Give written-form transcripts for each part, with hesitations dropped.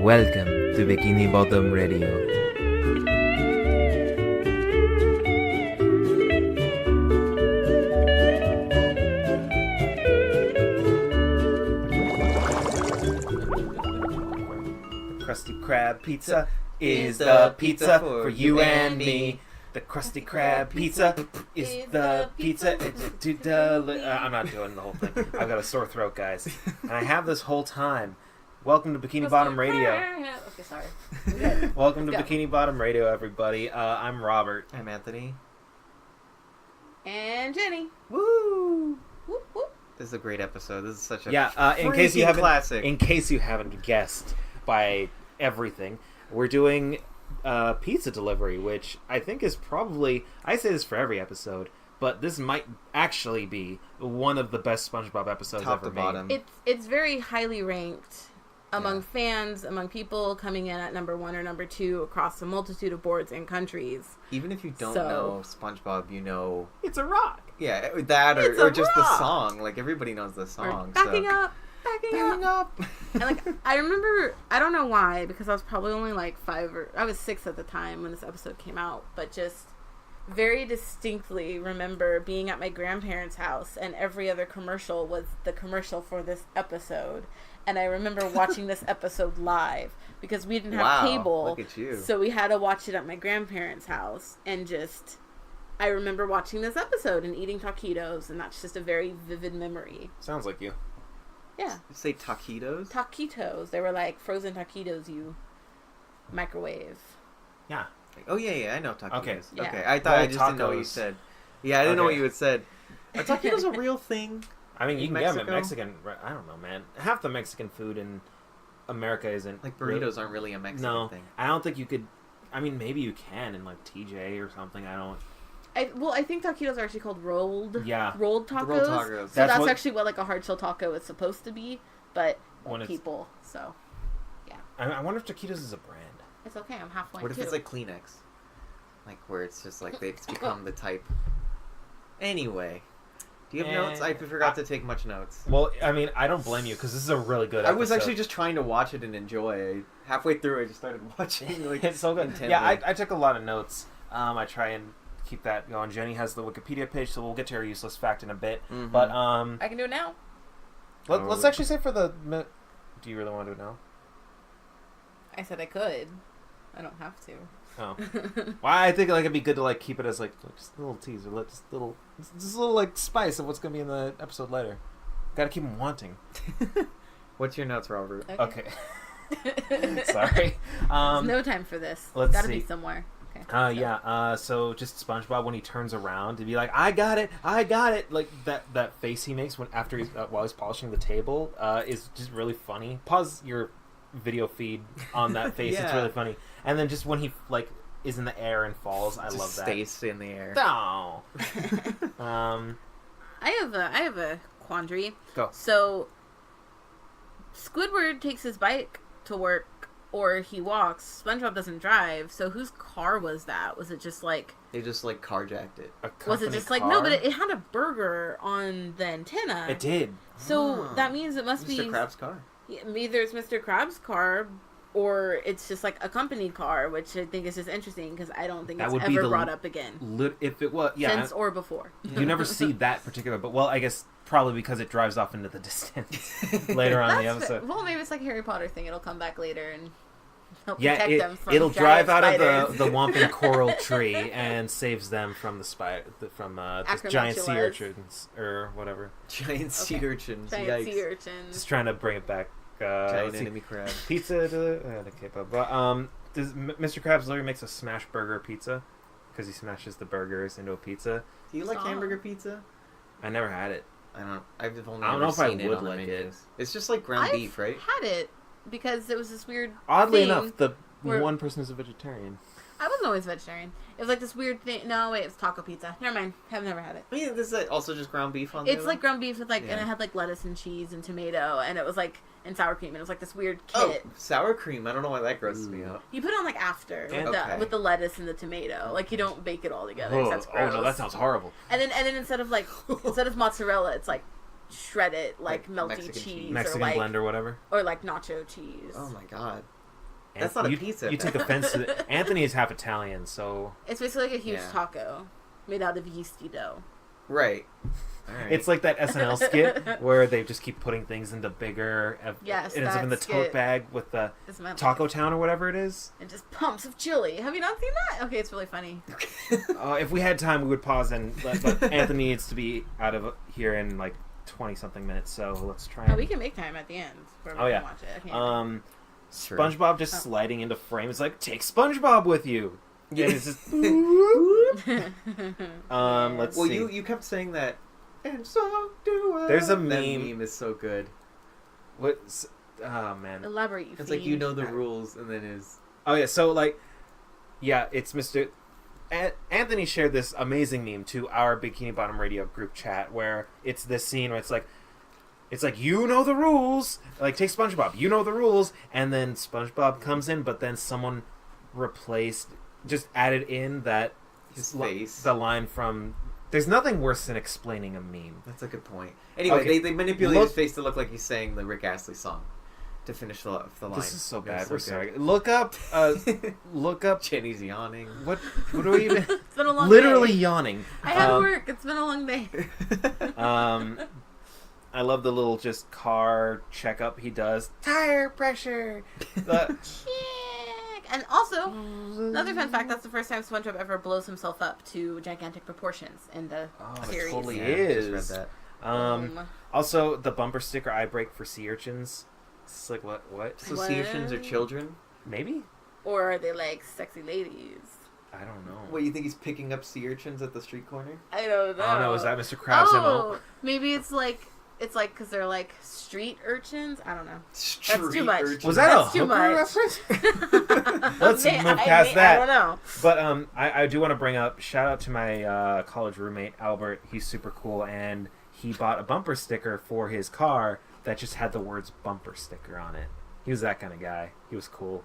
Welcome to Bikini Bottom Radio. Krusty Krab Pizza is the pizza for you and me. The Krusty Krab Pizza is the pizza. I'm not doing the whole thing. I've got a sore throat, guys. And I have this whole time. Welcome to Bikini Bottom Radio. Okay, sorry. Welcome to Bikini Bottom Radio, everybody. I'm Robert. I'm Anthony. And Jenny. Woo! Whoop, whoop. This is a great episode. This is such a in case you haven't classic. In case you haven't guessed by everything, we're doing pizza delivery, which I think is probably, I say this for every episode, but this might actually be one of the best SpongeBob episodes Top ever to made. bottom. It's very highly ranked among fans, among people coming in at number 1 or number 2 across a multitude of boards and countries. Even if you don't know SpongeBob, you know It's a rock. that or just rock. the song. Like everybody knows the song. Backing so. up. And like I remember, I don't know why, because I was probably only like 6 at the time when this episode came out, but just very distinctly remember being at my grandparents' house and every other commercial was the commercial for this episode. And I remember watching this episode live because we didn't have cable. Look at you. So we had to watch it at my grandparents' house, and just I remember watching this episode and eating taquitos, and that's just a very vivid memory. Sounds like you. Yeah. You say taquitos? Taquitos. They were like frozen taquitos you microwave. Yeah. Oh yeah, I know taquitos. Okay. Yeah. Okay. I thought I just tacos. didn't know what you said. Yeah, I didn't know what you had said. Are taquitos a real thing? I mean, you In can get them at Mexico? Mexican. I don't know, man. Half the Mexican food in America isn't Like burritos aren't really a Mexican No, thing. I don't think you could. I mean, maybe you can in like TJ or something. I don't. I think taquitos are actually called rolled. Yeah. Rolled tacos. Rolled tacos. So That's that's what- actually what like a hard shell taco is supposed to be, but When it's- people. So I wonder if taquitos is a brand. it's okay. I'm halfway. What if it's like Kleenex? Like where it's just like they've become the type. Anyway. Do you have notes? I forgot to take much notes. Well, I mean, I don't blame you because this is a really good. I was episode. actually just trying to watch it and enjoy. Halfway through, I just started watching. Like, It's so good. intently. Yeah, I took a lot of notes. I try and keep that going. Jenny has the Wikipedia page, so we'll get to her useless fact in a bit. Mhm. But I can do it now. let's actually say for the. Do you really want to do it now? I said I could. I don't have to. Oh, well, I think like it'd be good to like keep it as like just a little teaser, just a little like spice of what's gonna be in the episode later. Got to keep them wanting. What's your notes, Robert? Okay. Sorry. There's no time for this. let's Gotta see. be somewhere. Okay. So just SpongeBob when he turns around to be like, I got it, like that face he makes when after he's while he's polishing the table is just really funny. Pause your video feed on that face. It's Yeah. really funny. And then just when he like is in the air and falls, I Just love that. stays in the air. Oh. I have a quandary. Go. So Squidward takes his bike to work, or he walks. SpongeBob doesn't drive. So whose car was that? Was it just like? They just like carjacked it. Was it just like no? But it had a burger on the antenna. It did. So that means it must be Mr. Krabs' car. Either it's Mr. Krabs' car, or it's just like a company car, which I think is just interesting because I don't think That it's would be ever the brought up again If it was, yeah, since or before. you never see that particular. But well, I guess probably because it drives off into the distance later on in the episode. Well, maybe it's like a Harry Potter thing. It'll come back later and help Yeah, protect them from it'll giant drive out spiders. of the Whomping Coral Tree and saves them from the the giant sea Acromantulas. urchins or whatever. Giant sea urchins. Giant Yikes. sea urchins. Just trying to bring it back. Giant let's see. enemy crab. Pizza to the K-pop. But Mr. Krabs literally makes a smash burger pizza because he smashes the burgers into a pizza. Do you like Stop. hamburger pizza? I never had it. I've only I don't ever know if I seen it would on the like it. menus. It's just like ground I've beef, right? had it because it was this weird Oddly thing enough, the where- one person is a vegetarian. I wasn't always vegetarian. It was like this weird thing. No, wait, it's taco pizza. Never mind. I've never had it. I mean, this is also just ground beef on It's there? like ground beef with like, and Yeah. it had like lettuce and cheese and tomato, and it was like, and sour cream, and it was like this weird Oh, kit. sour cream. I don't know why that grosses me Ooh. out. You put it on like after Yeah. with, with the lettuce and the tomato. Like you don't bake it all together. 'cause that's Oh gross. no, that sounds horrible. And then instead of mozzarella, it's like shredded like melty Mexican cheese, cheese. Mexican or like blend or whatever. or like nacho cheese. Oh my god. That's not a pizza. You take offense to it. Anthony is half Italian, so It's basically like a huge Yeah. taco made out of yeasty dough. Right. All right. it's like that SNL skit where they just keep putting things into bigger. Yes, it ends up in the that tote skit bag with the is meant Taco Town or whatever it is. and just pumps of chili. Have you not seen that? Okay, it's really funny. If we had time, we would pause and but Anthony needs to be out of here in like 20-something minutes, so let's try. Oh, we can make time at the end where we Oh, can yeah. watch it. I can't. Sure. SpongeBob just sliding into frame. It's like, take SpongeBob with you. Yeah. And it's just, let's Well, see. you kept saying that. And so do I. There's a That meme. meme is so good. What's oh man. Elaborate, you It's like you know the rules, and then is Oh yeah, so like, yeah, it's Mr. Anthony shared this amazing meme to our Bikini Bottom Radio group chat where it's this scene where it's like you know the rules, like take SpongeBob, you know the rules, and then SpongeBob comes in, but then someone just added in that his face. the line from. There's nothing worse than explaining a meme. That's a good point. Anyway, Okay. they manipulate his face to look like he's saying the Rick Astley song to finish the line. This is so It was bad. so We're good. sorry. Look up. Jenny's yawning. What do we even? It's been a long Literally day. yawning. I had to work. It's been a long day. I love the little just car checkup he does. Tire pressure. The, Check. And also, another fun fact, that's the first time SpongeBob ever blows himself up to gigantic proportions in the it series. totally Yeah, is. just read that. Also, the bumper sticker I break for sea urchins. It's like what? So What? sea urchins are children? Maybe? Or are they like sexy ladies? I don't know. What, you think he's picking up sea urchins at the street corner? I don't know. I don't know. Is that Mr. Krabs' MO? Maybe it's like because they're like street urchins. I don't know. Street too much. urchins. Was that That's a too hooker much. reference? Let's move past that. I don't know. But I do want to bring up, shout out to my college roommate, Albert. He's super cool, and he bought a bumper sticker for his car that just had the words bumper sticker on it. He was that kind of guy. He was cool.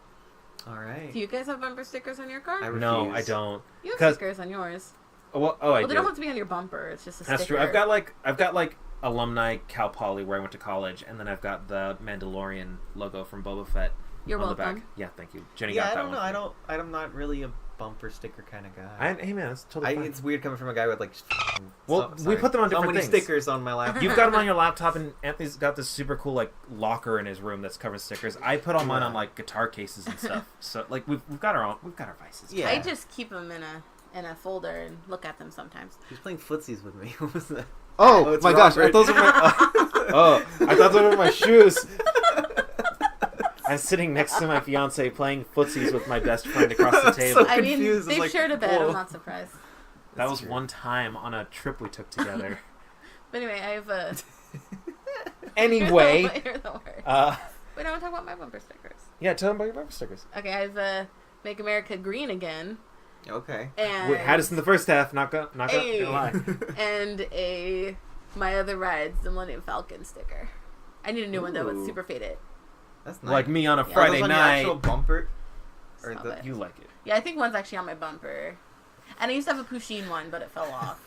All right. Do you guys have bumper stickers on your car? No, I refuse. don't. You have 'Cause- stickers on yours. I Well, do. they don't have to be on your bumper. It's just a That's sticker. true. I've got like alumni Cal Poly where I went to college, and then I've got the Mandalorian logo from Boba Fett You're on welcome. the back. Yeah, thank you. Jenny Yeah, got I that don't one. know. I'm not really a bumper sticker kind of guy. Hey man, that's totally fine. It's weird coming from a guy with like. Well, we put them on so different many things. stickers on my laptop. You've got them on your laptop, and Anthony's got this super cool like locker in his room that's covered with stickers. I put all mine on like guitar cases and stuff. So like we've got our vices. Yeah. I just keep them in a folder and look at them sometimes. He's playing footsies with me. What was that? Oh, it's my gosh! Robert. Those are my. I thought those were my shoes. I'm sitting next to my fiance playing footsies with my best friend across the table. So I mean, confused. they've Like, shared a bed. whoa. I'm not surprised. That was true. one time on a trip we took together. But anyway, I have a. Anyway, You're the worst. Wait, I want to talk about my bumper stickers. yeah, tell them about your bumper stickers. Okay, I have a Make America Green Again. Okay. And Wait, had us in the first half. Not gonna Hey. lie. and a My Other Rides, the Millennium Falcon sticker. I need a new one though. It's Ooh. super faded. That's nice. Like me on a Yeah. Are Friday those on your night. actual bumper? Or Stop the, it. You like it? Yeah, I think one's actually on my bumper. And I used to have a Pusheen one, but it fell off.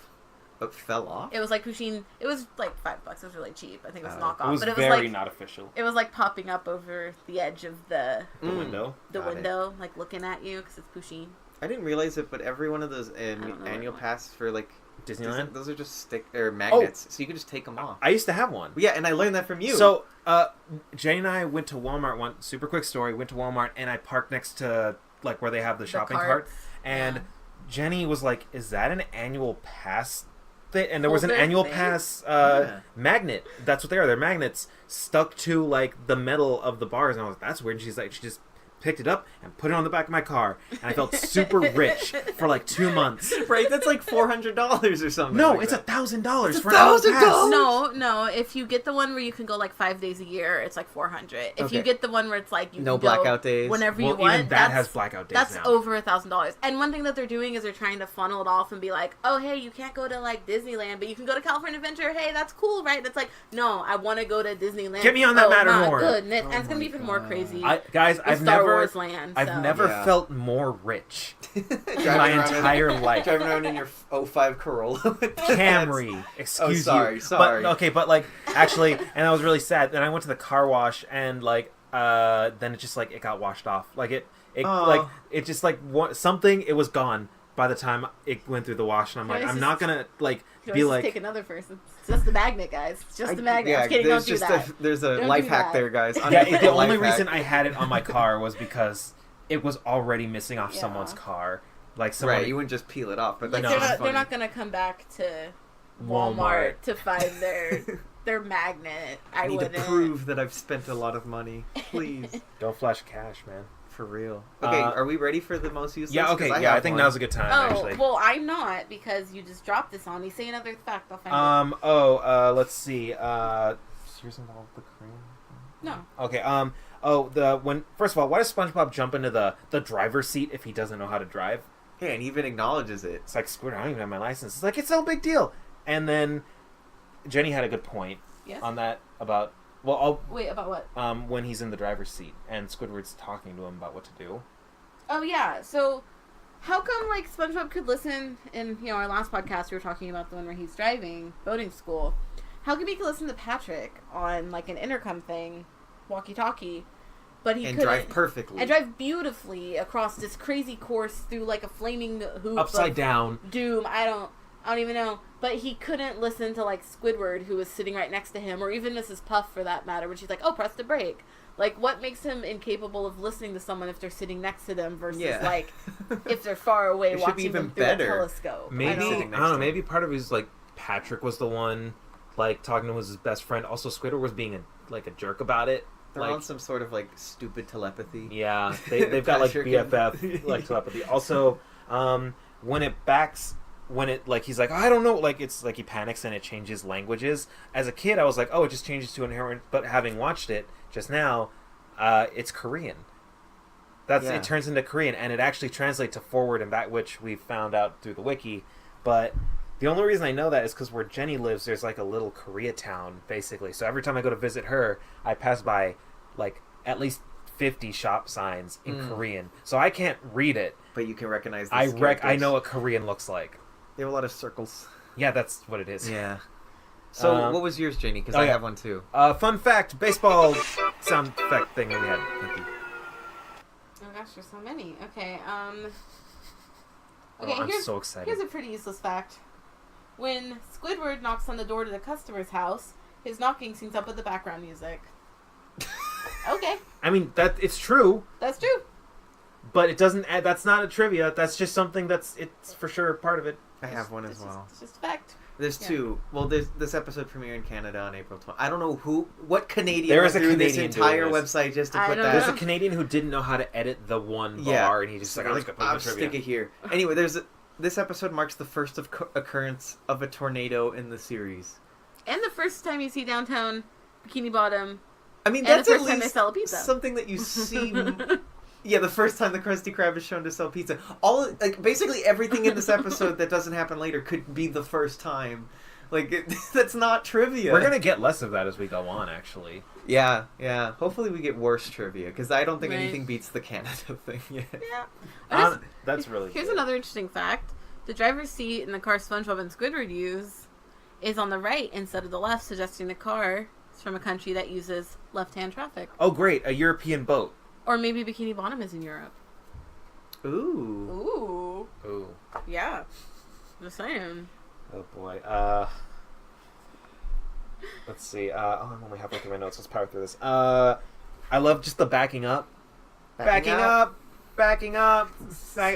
But fell off? It was like Pusheen. It was like $5. It was really cheap. I think it was Oh. knockoff. It was but it was very like not official. it was like popping up over the edge of the Window. Got it. window, like looking at you because it's Pusheen. I didn't realize it, but every one of those don't know what annual it was. pass for like Disneyland. those are just magnets, so you can just take them off. I used to have one. Yeah, and I learned that from you. So, Jane and I went to Walmart. One super quick story. Went to Walmart and I parked next to like where they have the shopping cart. carts. And Yeah. Jenny was like, "Is that an annual pass?" And there was an Holder annual thing? pass Yeah. magnet. That's what they are. They're magnets stuck to like the metal of the bars. And I was like, "That's weird." And she's like, she just picked it up and put it on the back of my car. And I felt super rich for like 2 months. right, that's like $400 or something. No, like it's that. $1,000 for $1,000? an annual pass. No. If you get the one where you can go like 5 days a year, it's like 400. If you Okay. get the one where it's like you No can go blackout days? whenever Well, you want, even that has blackout days that's now. over $1,000. And one thing that they're doing is they're trying to funnel it off and be like, oh hey, you can't go to like Disneyland, but you can go to California Adventure. Hey, that's cool, right? That's like, no, I want to go to Disneyland. Get me on that oh, Matterhorn. My goodness, Oh and it's gonna be my even more God. crazy. Guys, in I've Star never, Wars land. I've so. never Yeah. felt more rich in Driving my around in- entire life. Driving around in your 05 Corolla with Camry, excuse sorry, you. sorry. But like actually, and I was really sad. Then I went to the car wash and like then it just like it got washed off. Like it Aw. like it just like something. It was gone by the time it went through the wash, and I'm like, Guys, I'm just- not gonna like You be always like. take another person. It's just the magnet, guys. It's just the magnet. Yeah, I'm kidding. there's Don't do just that. there's a Don't life do hack that. there, guys. Yeah, Unethical the only life hack. reason I had it on my car was because it was already missing off Yeah. someone's car. Like someone, Right, you wouldn't just peel it off, but Like that's No, just they're funny. not gonna come back to Walmart. Walmart to find their magnet. I need wouldn't. to prove that I've spent a lot of money. Please. don't flash cash, man. For real. Okay, are we ready for the most useless? Yeah, 'Cause okay, I yeah, I have think one. now's a good time, Oh actually. well, I'm not because you just dropped this on me. Say another fact. I'll find it. Let's see. Serious involved with the Korean? No. Okay, first of all, why does SpongeBob jump into the driver's seat if he doesn't know how to drive? Yeah, and he even acknowledges it. It's like, Squidward, I don't even have my license. It's like, it's no big deal. And then Jenny had a good point Yes. on that about, well, Wait, about what? when he's in the driver's seat and Squidward's talking to him about what to do. Oh yeah. So, how come like SpongeBob could listen in our last podcast we were talking about the one where he's driving boating school? How come he could listen to Patrick on like an intercom thing, walkie-talkie, but he And couldn't drive perfectly. and drive beautifully across this crazy course through like a flaming hoop Upside of down. doom. I don't even know. But he couldn't listen to like Squidward, who was sitting right next to him, or even Mrs. Puff for that matter, when she's like, "Oh, press the brake." Like, what makes him incapable of listening to someone if they're sitting next to them versus like if they're far away It should be watching them even through better. a telescope? Maybe, I sitting don't next know, to him. maybe part of it is like Patrick was the one like talking to his best friend. Also, Squidward was being a jerk about it. They're Like, on some sort of like stupid telepathy. yeah, they've got like Patrick and- BFF like telepathy. Also, when it like he's like, I don't know, like it's like he panics and it changes languages. As a kid, I was like, oh, it just changes to inherent. But having watched it just now, it's Korean. Yeah. It turns into Korean, and it actually translates to forward and back, which we found out through the wiki. But the only reason I know that is because where Jenny lives, there's like a little Koreatown, basically. So every time I go to visit her, I pass by like at least 50 shop signs in Korean. So I can't read it. But you can recognize I characters. know what Korean looks like. They have a lot of circles. Yeah, that's what it is. Yeah. So Um, what was yours, Janie? Because oh, I yeah. have one too. Fun fact, baseball sound effect thing that we had. Thank you. Oh gosh, there's so many. Okay, Oh, I'm here's so excited. here's a pretty useless fact. When Squidward knocks on the door to the customer's house, his knocking syncs up with the background music. Okay, I mean, it's true, that's true. but it doesn't add, that's not a trivia. That's just something it's for sure part of it. I have one as It's well. It's just a fact. There's Yeah. two. Well, there's this episode premiere in Canada on April 12th. I don't know what Canadian There went is a through Canadian this entire doing this. website just to I put don't that. There's know. a Canadian who didn't know how to edit the one Yeah. bar, and he just like, I'm just gonna put it in I'll the stick trivia. it here. Anyway, this episode marks the first occurrence of a tornado in the series. And the first time you see downtown Bikini Bottom, I mean, and that's the at first time they least sell a pizza. something that you see. Yeah, the first time the Krusty Krab is shown to sell pizza. Basically everything in this episode that doesn't happen later could be the first time. That's not trivia. We're gonna get less of that as we go on, actually. Yeah. Hopefully we get worse trivia, because I don't think Right. anything beats the Canada thing yet. Yeah. That's really Here's good. another interesting fact. The driver's seat in the car SpongeBob and Squidward use is on the right instead of the left, suggesting the car is from a country that uses left-hand traffic. Oh, great, a European boat. Or maybe Bikini Bottom is in Europe. Ooh. Ooh. Ooh. Yeah. Just saying. Oh boy. Let's see. I'm only halfway through my notes. Let's power through this. I love just the backing up. Backing up.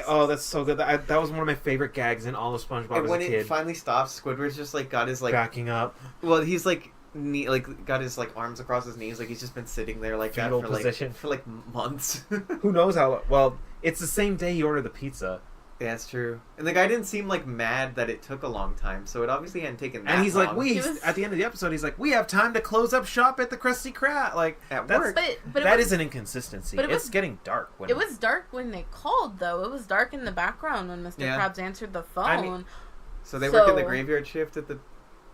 Oh, that's so good. That was one of my favorite gags in all of SpongeBob And as when a it kid. finally stops, Squidward's just got his Backing up. well, he's got his arms across his knees, he's just been sitting there like Fetal that position. for months. Who knows how? Well, it's the same day he ordered the pizza, Yeah, that's true. And the guy didn't seem mad that it took a long time, so it obviously hadn't taken that and he's long. like, at the end of the episode, he's like, we have time to close up shop at the Krusty Krab. Like At that's- work. But that it was, is an inconsistency. but it It's was- getting dark. When it was dark when they called, though. It was dark in the background when Mr. Yeah. Krabs answered the phone. I mean, So they work in the So- graveyard shift at the.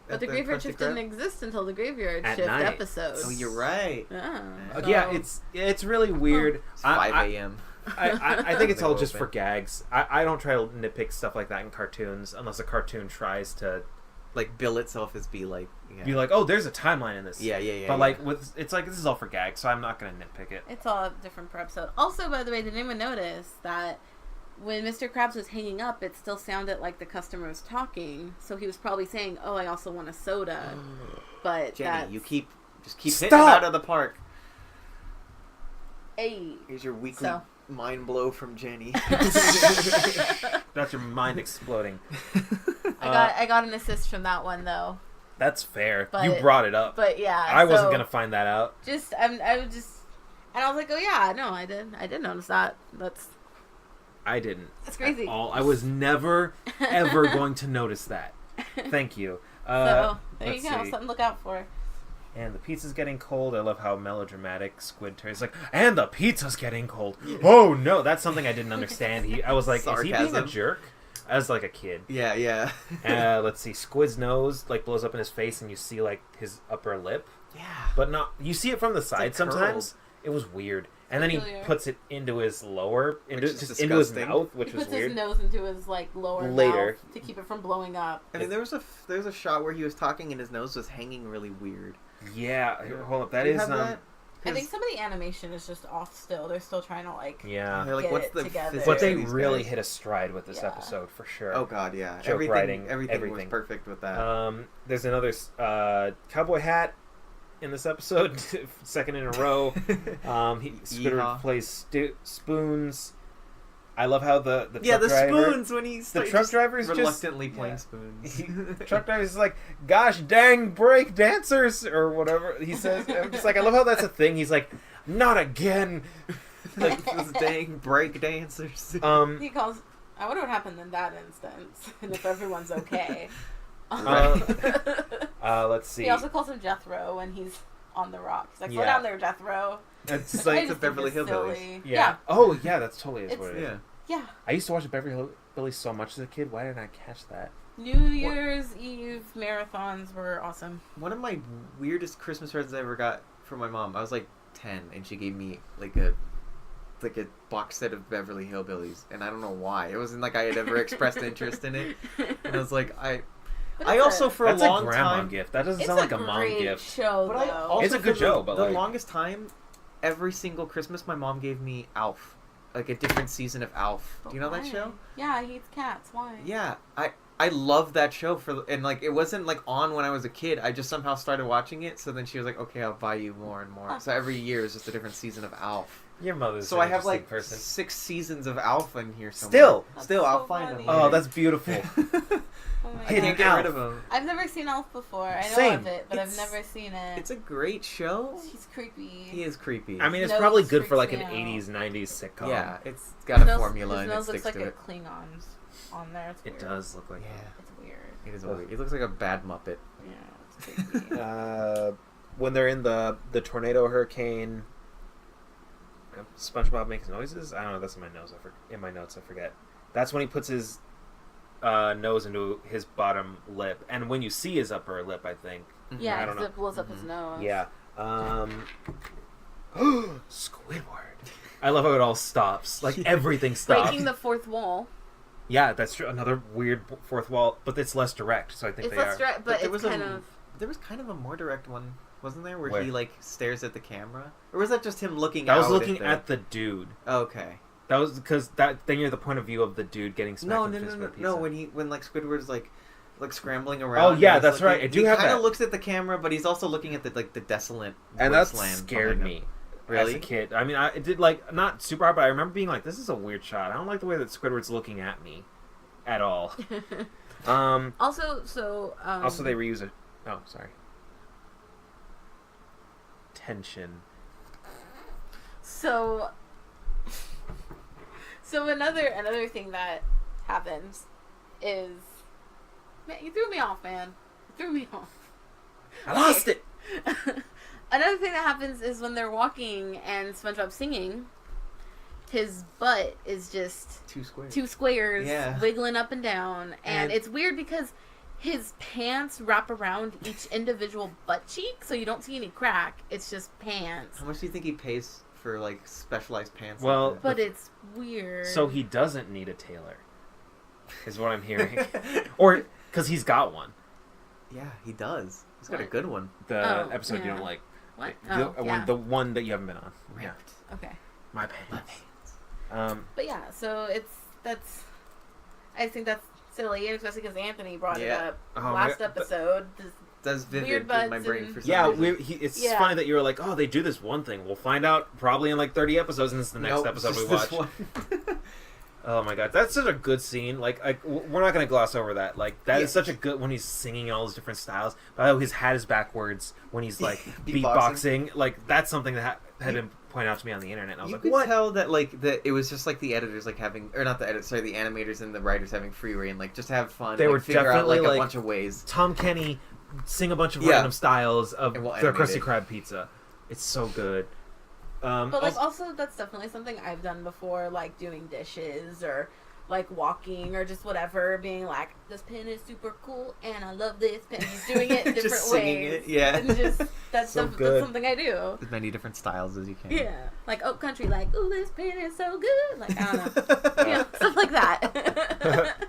but at the graveyard Krusty shift Krab? didn't exist until the graveyard At shift night. episode. Oh, you're right. Yeah. yeah, So- it's really weird. It's 5 I- a.m. I think it's They all go just for open. gags. I don't try to nitpick stuff like that in cartoons unless a cartoon tries to like bill itself as be like be like, oh, there's a timeline in this. Yeah. But like it's like this is all for gags, so I'm not gonna nitpick it. It's all different per episode. Also, by the way, did anyone notice that when Mr. Krabs was hanging up, it still sounded like the customer was talking? So he was probably saying, "Oh, I also want a soda." But Jenny, you keep hitting Stop! him out of the park. Hey. Here's your weekly mind blow from Jenny. That's your mind exploding. I got an assist from that one though. That's fair. But, you brought it up. But yeah, I wasn't gonna find that out. I was just, and I was like, oh yeah, no, I did notice that. I didn't. That's crazy. At all. I was never ever going to notice that. Thank you. So there you go, see. something to look out for. And the pizza's getting cold. I love how melodramatic Squid turns. Like, and the pizza's getting cold. Oh no, that's something I didn't understand. I was like, is he being a jerk? As like a kid. Yeah. Let's see. Squid's nose like blows up in his face, and you see like his upper lip. Yeah. But not. You see it from the side like sometimes. curled. It was weird. And then he puts it into his lower, into his disgusting. mouth, which He was puts weird. his nose into his like lower Later. mouth to keep it from blowing up. I mean, there was a shot where he was talking and his nose was hanging really weird. Yeah, hold up. That You is have that? I think some of the animation is just off still. They're still trying to like. Yeah. They're like, Get what's it the together. physics But of they these really guys? hit a stride with this Yeah. episode for sure. Oh god, yeah. Joke writing, everything was perfect with that. There's another cowboy hat in this episode, second in a row. Squidward plays spoons. I love how the truck driver, spoons when he's the truck driver's reluctantly just, playing spoons. Truck driver's like, gosh dang break dancers or whatever he says. I'm just like, I love how that's a thing. He's like, not again. Like those dang break dancers. He calls. I wonder what happened in that instance, and if everyone's okay. Let's see. He also calls him Jethro when he's on the rock. He's like, slow Yeah. down there, Jethro. It's I like just the Beverly think it's Hillbillies. silly. yeah. Oh yeah, that's totally is what it is. Yeah. Yeah. I used to watch the Beverly Hillbillies so much as a kid. Why didn't I catch that? New Year's Eve marathons were awesome. One of my weirdest Christmas presents I ever got from my mom. I was like 10, and she gave me like a box set of Beverly Hillbillies, and I don't know why. It wasn't like I had ever expressed interest in it, and I was like, I also for That's a long a grandma time. gift. That doesn't It's sound like a a mom great gift. show, But I though. also It's a for good show, but the like longest time, every single Christmas, my mom gave me Alf, like a different season of Alf. Do you know that Why? show? Yeah, he eats cats. Why? Yeah, I love that show and like it wasn't like on when I was a kid. I just somehow started watching it. So then she was like, "Okay, I'll buy you more and more." So every year is just a different season of Alf. your mother's So an I have interesting like person. 6 seasons of Alf in here somewhere. Still, That's I'll so find funny. them. oh, that's beautiful. Oh my I Hidden can't God. get rid Alf. of them. I've never seen Elf before. I know Same. of it, but It's- I've never seen it. It's a great show. He's creepy. He is creepy. I mean, it's Nose probably good for like freaks an me out. 80s, 90s sitcom. yeah, it's got a His nose- formula his and it nose sticks looks to like it. a Klingon's on there. It's It weird. does look like Yeah, It's weird. it is weird. He looks like a bad Muppet. Yeah, it's creepy. when they're in the tornado hurricane, SpongeBob makes noises. I don't know. That's in my nose. In my notes, I forget. That's when he puts his nose into his bottom lip, and when you see his upper lip, I think. Yeah, I don't know. it blows up his nose. Yeah. Squidward. I love how it all stops. Like everything stops. Breaking the fourth wall. Yeah, that's true. Another weird fourth wall, but it's less direct. So I think It's they less are. direct, but there it's was kind a of. there was kind of a more direct one, wasn't there, where Where? he like stares at the camera, or was that just him looking? That was out looking the... at the dude. Okay. That was because then you're the point of view of the dude getting smacked No, in no, the no, face no, by pizza. no. When like Squidward's like scrambling around. Oh, yeah, and he's that's right. I do he have kind of that. looks at the camera, but he's also looking at the desolate And that wasteland scared behind him. me. Really? As a kid. I mean, it did like not super hard, but I remember being like, "This is a weird shot. I don't like the way that Squidward's looking at me, at all." Also, Also, they reuse it. Oh, sorry. Tension. So another thing that happens is, man, you threw me off, man. You threw me off. I lost it. Another thing that happens is when they're walking and SpongeBob's singing, his butt is just Two squares. Yeah. wiggling up and down, and And- it's weird because his pants wrap around each individual butt cheek, so you don't see any crack. It's just pants. How much do you think he pays for like specialized pants? Well, like But it's weird. So he doesn't need a tailor, is what I'm hearing, or because he's got one. Yeah, he does. He's got a good one. The episode you yeah. don't like. What? The one that you haven't been on. Yeah. Okay. My bad. But yeah, so I think that's silly, and especially because Anthony brought it up last episode. That's vivid Weird in butts my brain and- for some Yeah, reason. it's funny that you were like, oh, they do this one thing. We'll find out probably in like 30 episodes, and this is the next episode we watch. Oh my god, that's such a good scene. Like, we're not gonna gloss over that. Like, that is such a good when he's singing in all those different styles. But how his hat is backwards when he's like beatboxing. Like, that's something that had been pointed out to me on the internet. And I was like, could what? tell that it was just like the editors like having, or not the editors, sorry, the animators and the writers having free reign, like just have fun. They were figure out definitely, like a like, bunch of ways. Tom Kenny sing a bunch of random styles of And we'll their animate Krusty it. Krab Pizza. It's so good. But like also that's definitely something I've done before, like doing dishes or like walking or just whatever, being like, this pen is super cool and I love this pen. He's doing it in different Just singing ways. it, yeah. And just that's So that's good. something I do. As many different styles as you can. Yeah. Like Oak Country, like, ooh, this pen is so good. Like, I don't know. Yeah, stuff like that.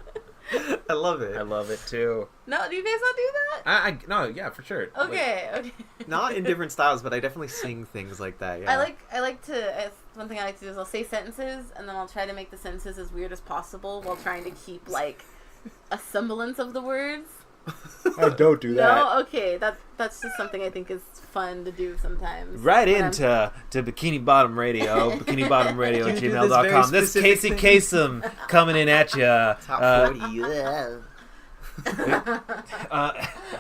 I love it. I love it too. No, do you guys not do that? No, yeah, for sure. Okay. Not in different styles, but I definitely sing things like that. Yeah. I like to. One thing I like to do is I'll say sentences and then I'll try to make the sentences as weird as possible while trying to keep like a semblance of the words. I don't do that. No, okay, that's just something I think is fun to do sometimes. Right when into Bikini Bottom Radio, You do this bikinibottomradio@gmail.com. very This is Casey specific Kasem coming in at you. Top 40. Yeah.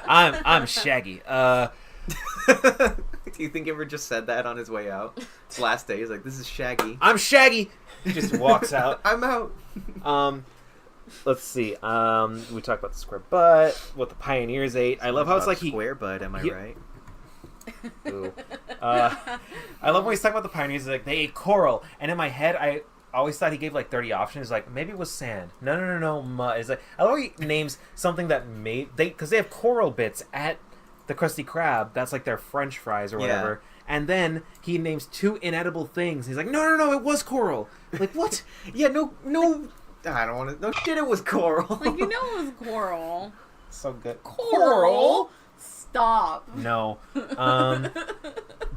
I'm Shaggy. Do you think he ever just said that on his way out? His last day, he's like, "This is Shaggy. I'm Shaggy. He just walks out. I'm out." Let's see. We talked about the square butt, what the pioneers ate. I love how it's like square butt. Am I right? Ooh. I love when he's talking about the pioneers. Like they ate coral, and in my head, I always thought he gave like 30 options. Like maybe it was sand. No, mud. It's like I love he names something that because they have coral bits at the Krusty Krab. That's like their French fries or whatever. Yeah. And then he names 2 inedible things. He's like, no, it was coral. Like what? Yeah, no. I don't want to. No shit, it was coral. Like, you know it was coral. So good. Coral? Stop. No.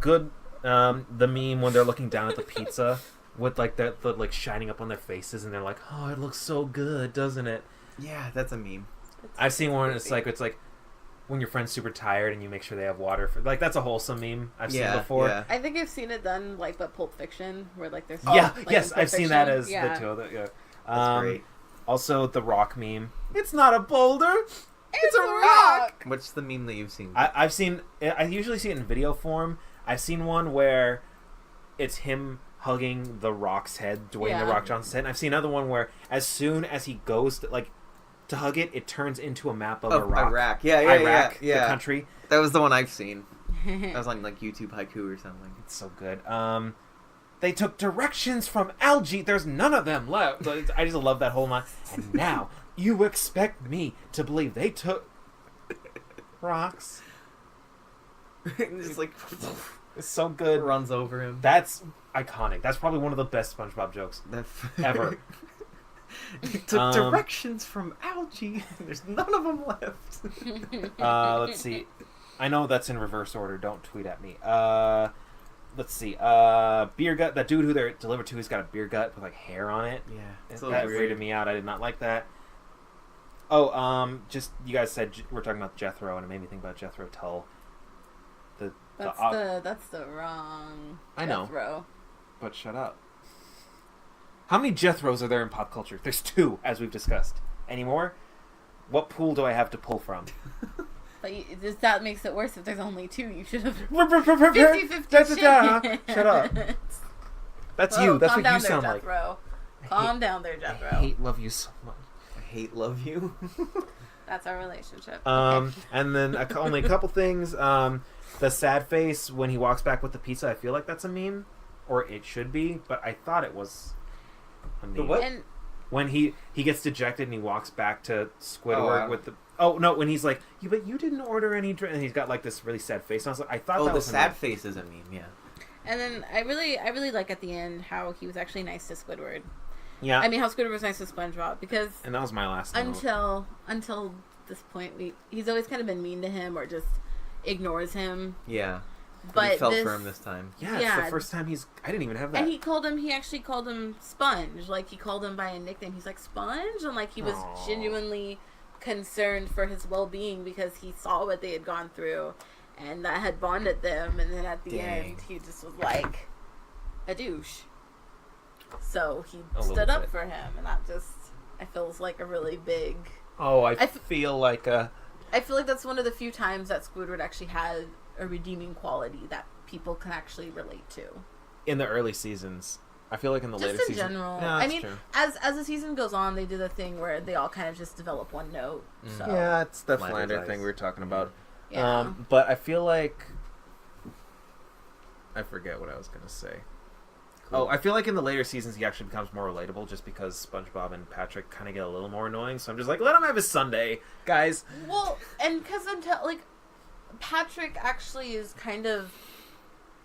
Good. The meme when they're looking down at the pizza with like the like shining up on their faces and they're like, oh, it looks so good, doesn't it? Yeah, that's a meme. I've seen one. It's like when your friend's super tired and you make sure they have water for like that's a wholesome meme I've seen before. Yeah. I think I've seen it done like but Pulp Fiction where like there's yes, I've seen that as the two of the That's great. Also, the rock meme. It's not a boulder. It's a rock. What's the meme that you've seen? I've seen. I usually see it in video form. I've seen one where it's him hugging the Rock's head, Dwayne the Rock Johnson's head. And I've seen another one where as soon as he goes to hug it, it turns into a map of Iraq. Iraq, the country. That was the one I've seen. That was on like YouTube Haiku or something. It's so good. They took directions from algae. There's none of them left. I just love that whole line. And now you expect me to believe they took rocks. It's like it's so good. Runs over him. That's iconic. That's probably one of the best SpongeBob jokes ever. They took directions from algae. There's none of them left. Let's see. I know that's in reverse order. Don't tweet at me. Let's see. Beer gut. That dude who they're delivered to, he's got a beer gut with like hair on it. Yeah, that weirded me out. I did not like that. Oh, just you guys said we're talking about Jethro, and it made me think about Jethro Tull. That's the wrong. I know. Jethro. But shut up. How many Jethros are there in pop culture? There's 2, as we've discussed. Any more? What pool do I have to pull from? But that makes it worse if there's only 2. You should have 50-50 Shut up. That's you. That's what you sound like. Calm down there, Jethro. I love you so much. I love you. That's our relationship. And then only a couple things. The sad face when he walks back with the pizza. I feel like that's a meme, or it should be. But I thought it was a meme. The what? And when he gets dejected and he walks back to Squidward with the. Oh no! When he's like, but you didn't order any drink, and he's got like this really sad face. And I was like, I thought that was the sad face is a meme. Yeah. And then I really like at the end how he was actually nice to Squidward. Yeah. I mean, how Squidward was nice to SpongeBob because. And that was my last. Until this point, he's always kind of been mean to him or just ignores him. Yeah. But he fell for him this time. Yeah, it's the first time I didn't even have that. And he actually called him Sponge. Like, he called him by a nickname. He's like, Sponge? And, like, he was genuinely concerned for his well-being because he saw what they had gone through and that had bonded them. And then at the end, he just was like a douche. So he stood up for him. And that just, I feel, is like a really big... Oh, I feel like that's one of the few times that Squidward actually had a redeeming quality that people can actually relate to. In the early seasons. I feel like in the later seasons. Just in general. Yeah, I mean, true. as the season goes on, they do the thing where they all kind of just develop one note. So. Yeah, it's the Flanders thing we were talking about. Yeah. But I feel like... I forget what I was going to say. Cool. Oh, I feel like in the later seasons he actually becomes more relatable just because SpongeBob and Patrick kind of get a little more annoying. So I'm just like, let him have his Sunday, guys. Well, and because Patrick actually is kind of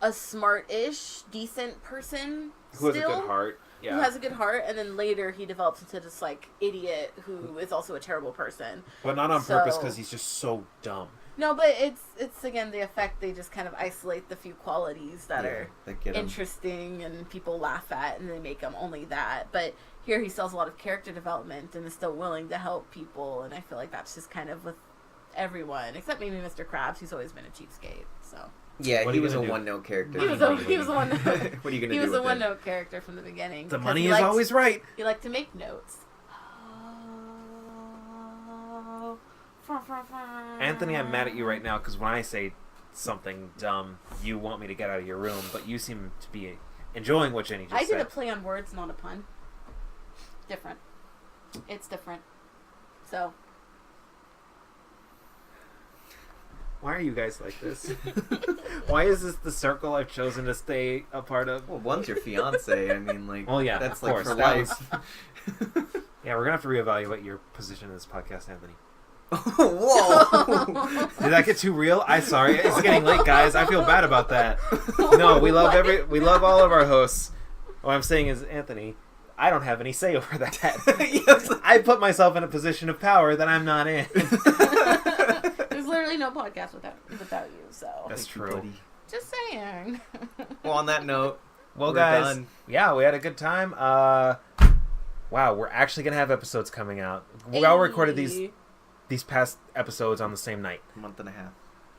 a smart-ish, decent person who has a good heart. Yeah. Who has a good heart, and then later he develops into this, like, idiot who is also a terrible person. But not on purpose, because he's just so dumb. No, but it's again, the effect, they just kind of isolate the few qualities that are interesting and people laugh at, and they make them only that. But here he still has a lot of character development and is still willing to help people, and I feel like that's just kind of with everyone, except maybe Mr. Krabs, who's always been a cheapskate, so... Yeah, he was a one-note character. He was a one-note. What are you going to do with it? He was a one-note character from the beginning. The money is always right. He liked to make notes. Anthony, I'm mad at you right now because when I say something dumb, you want me to get out of your room, but you seem to be enjoying what Jenny just said. I did a play on words, not a pun. Different. It's different. So... Why are you guys like this? Why is this the circle I've chosen to stay a part of? Well, one's your fiance. I mean, like, well, yeah, that's of like course. for life. Yeah, we're gonna have to reevaluate your position in this podcast, Anthony. Whoa! Did that get too real? I'm sorry. It's getting late, guys. I feel bad about that. No, we love all of our hosts. What I'm saying is, Anthony, I don't have any say over that. Yes. I put myself in a position of power that I'm not in. Literally no podcast without you, so that's true. Just saying. Well, on that note, well, guys, done. Yeah, we had a good time. Wow, we're actually gonna have episodes coming out. We all recorded these past episodes on the same night, a month and a half.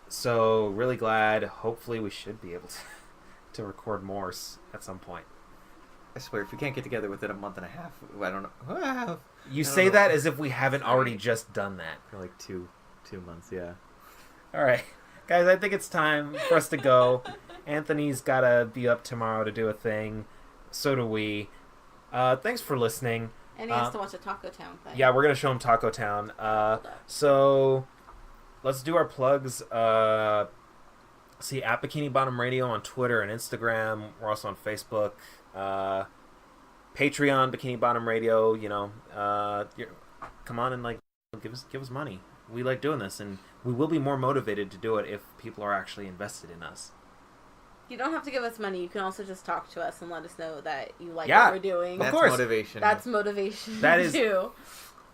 So really glad. Hopefully, we should be able to record more at some point. I swear, if we can't get together within a month and a half, I don't know. You say that as if we haven't already just done that. For like two months, yeah. All right, guys, I think it's time for us to go. Anthony's got to be up tomorrow to do a thing. So do we. Thanks for listening. And he has to watch a Taco Town thing. Yeah, we're going to show him Taco Town. So let's do our plugs. See, at Bikini Bottom Radio on Twitter and Instagram. We're also on Facebook. Patreon, Bikini Bottom Radio. You know, come on and give us money. We like doing this, and we will be more motivated to do it if people are actually invested in us. You don't have to give us money. You can also just talk to us and let us know that you like what we're doing. Of course. That's motivation. That is too.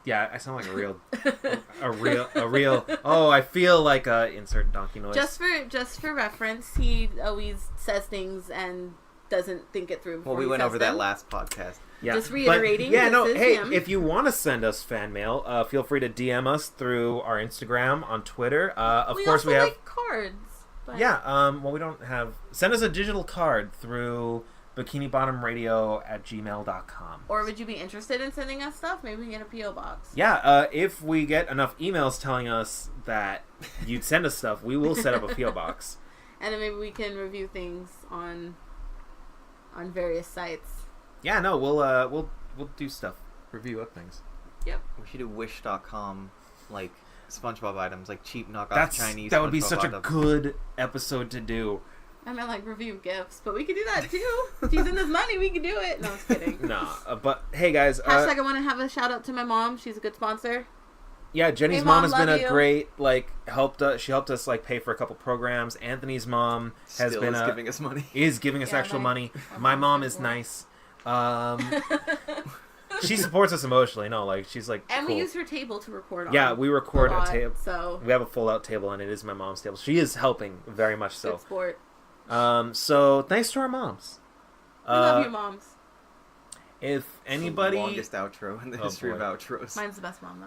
Yeah, I sound like a real. Oh, I feel like insert donkey noise. Just for reference, he always says things and doesn't think it through. Well, we went over that last podcast. Yeah. Just reiterating. If you want to send us fan mail, feel free to DM us through our Instagram, on Twitter. Of course, we have like cards. But... Yeah. Well, we don't have. Send us a digital card through bikinibottomradio@gmail.com. Or would you be interested in sending us stuff? Maybe we can get a PO box. Yeah. If we get enough emails telling us that you'd send us stuff, we will set up a PO box. And then maybe we can review things on various sites. Yeah, no, we'll do stuff. Review up things. Yep. We should do Wish.com, like SpongeBob items, like cheap knockoff Chinese. That would be SpongeBob such items. a good episode to do. I meant like review gifts, but we could do that too. If he's in this money, we can do it. No, I was kidding. No, but hey guys. Hashtag I want to have a shout out to my mom. She's a good sponsor. Yeah, Jenny's mom has been a great, helped us. She helped us, pay for a couple programs. Anthony's mom has been giving us money. Is giving us actual money. My mom is nice. She supports us emotionally. No, like she's like. And cool. we use her table to record on. Yeah, we record a a table. So We have a full-out table, and it is my mom's table. She is helping very much so. good sport. So thanks to our moms. We love you, moms. If anybody, the longest outro in the history of outros. Mine's the best mom though.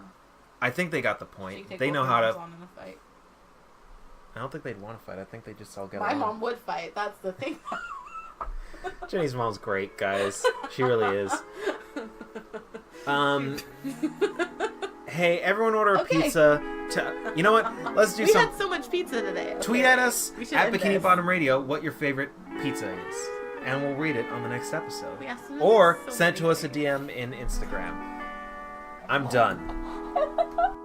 I think they got the So you point. can take They both know your how moms to. on in a fight. I don't think they'd want to fight. I think they just all get My along. mom would fight. That's the thing. Jenny's mom's great, guys. She really is. Hey, everyone order a Okay. pizza. You know what? Let's do We some. had so much pizza today. Tweet Okay. at us We should at end Bikini this. Bottom Radio what your favorite pizza is, and we'll read it on the next episode. We asked them Or so send many to us a things. DM in Instagram. I'm done.